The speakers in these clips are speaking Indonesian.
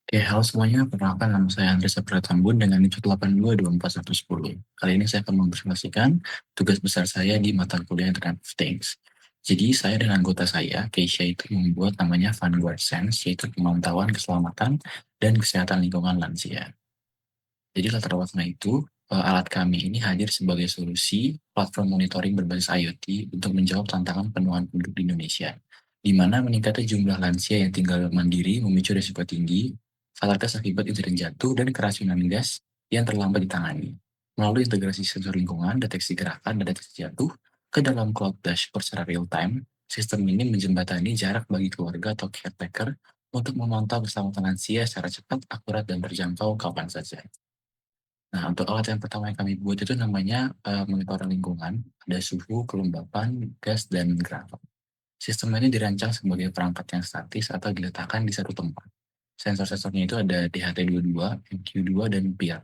Oke, halo semuanya. Perkenalkan nama saya Andres Saputra Tambun dengan NIM 182241110. Kali ini saya akan mempresentasikan tugas besar saya di mata kuliah Internet of Things. Jadi saya dan anggota saya, Keisha, itu membuat namanya Vanguard Sense, yaitu pemantauan keselamatan dan kesehatan lingkungan lansia. Jadi latar belakangnya itu, alat kami ini hadir sebagai solusi platform monitoring berbasis IoT untuk menjawab tantangan penuaan penduduk di Indonesia, di mana meningkatnya jumlah lansia yang tinggal mandiri memicu risiko tinggi, fatalitas akibat insiden jatuh, dan keracunan gas yang terlambat ditangani. Melalui integrasi sensor lingkungan, deteksi gerakan, dan deteksi jatuh ke dalam cloud dashboard secara real-time, sistem ini menjembatani jarak bagi keluarga atau caretaker untuk memantau keselamatan lansia secara cepat, akurat, dan terjangkau kapan saja. Nah, untuk alat yang pertama yang kami buat itu namanya, monitor lingkungan, ada suhu, kelembapan, gas, dan gerakan. Sistem ini dirancang sebagai perangkat yang statis atau diletakkan di satu tempat. Sensor-sensornya itu ada DHT22, MQ2, dan PIR.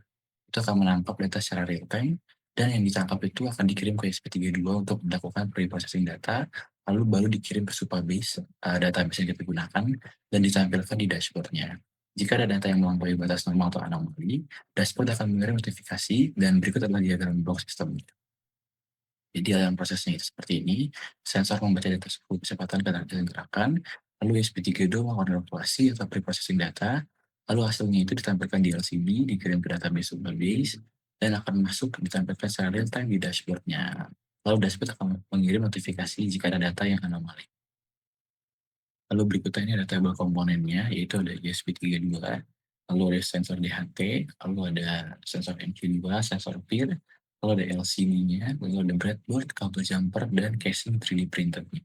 Itu akan menangkap data secara real time, dan yang ditangkap itu akan dikirim ke SP32 untuk melakukan pre-processing data, lalu baru dikirim ke Supabase, database yang kita gunakan, dan ditampilkan di dashboard-nya. Jika ada data yang melampaui batas normal atau anomali, dashboard akan mengirim notifikasi, dan berikut adalah diagram blok sistemnya. Jadi dalam prosesnya itu seperti ini, sensor membaca data suhu, kecepatan, dan gerakan, lalu SP32 melakukan evaluasi atau pre-processing data, lalu hasilnya itu ditampilkan di LCD, dikirim ke database Supabase, dan akan masuk ditampilkan secara real time di dashboard-nya. Lalu dashboard akan mengirim notifikasi jika ada data yang anomali. Lalu berikutnya ini ada tabel komponennya, yaitu ada ESP32, lalu ada sensor DHT, lalu ada sensor MQ2, sensor PIR, lalu ada LCD-nya, lalu ada breadboard, counter jumper, dan casing 3D printer-nya.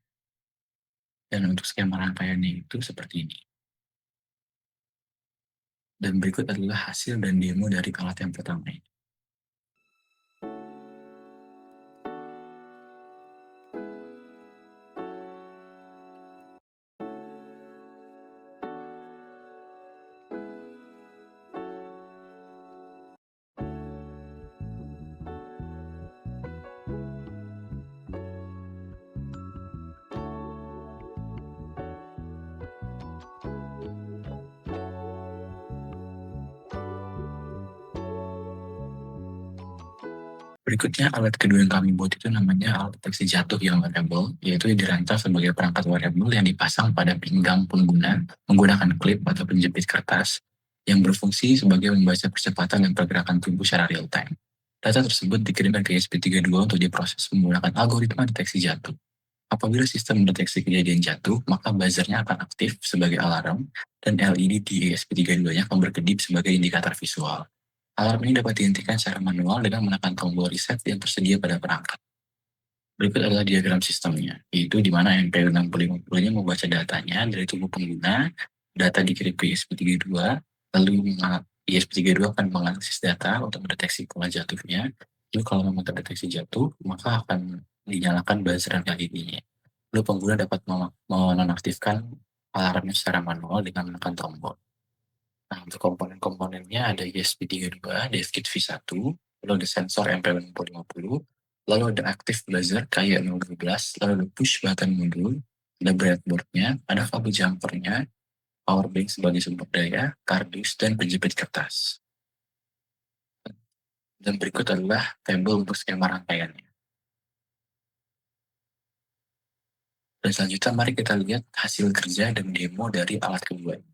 Dan untuk skema rangkaiannya itu seperti ini. Dan berikut adalah hasil dan demo dari alat yang pertama ini. Berikutnya alat kedua yang kami buat itu namanya alat deteksi jatuh yang wearable, yaitu dirancang sebagai perangkat wearable yang dipasang pada pinggang pengguna menggunakan klip atau penjepit kertas yang berfungsi sebagai membaca percepatan dan pergerakan tubuh secara real time. Data tersebut dikirimkan ke ESP32 untuk diproses menggunakan algoritma deteksi jatuh. Apabila sistem mendeteksi kejadian jatuh, maka buzzernya akan aktif sebagai alarm dan LED di ESP32-nya akan berkedip sebagai indikator visual. Alarm ini dapat dihentikan secara manual dengan menekan tombol reset yang tersedia pada perangkat. Berikut adalah diagram sistemnya, yaitu di mana MPU6050-nya membaca datanya dari tubuh pengguna, data dikirim ke ESP32, lalu ESP32 akan menganalisis data untuk mendeteksi pola jatuhnya. Lalu kalau memang terdeteksi jatuh, maka akan dinyalakan buzzer dan LED-nya. Lalu pengguna dapat menonaktifkan alarmnya secara manual dengan menekan tombol. Nah, untuk komponen-komponennya ada ESP32, DevKit V1, lalu ada sensor MP6050, lalu ada active buzzer kayak 012, lalu ada push button modul, ada breadboard-nya, ada kabel jumper-nya, power bank sebagai sumber daya, kardus, dan penjepit kertas. Dan berikut adalah tabel untuk skema rangkaiannya. Dan selanjutnya mari kita lihat hasil kerja dan demo dari alat kedua ini.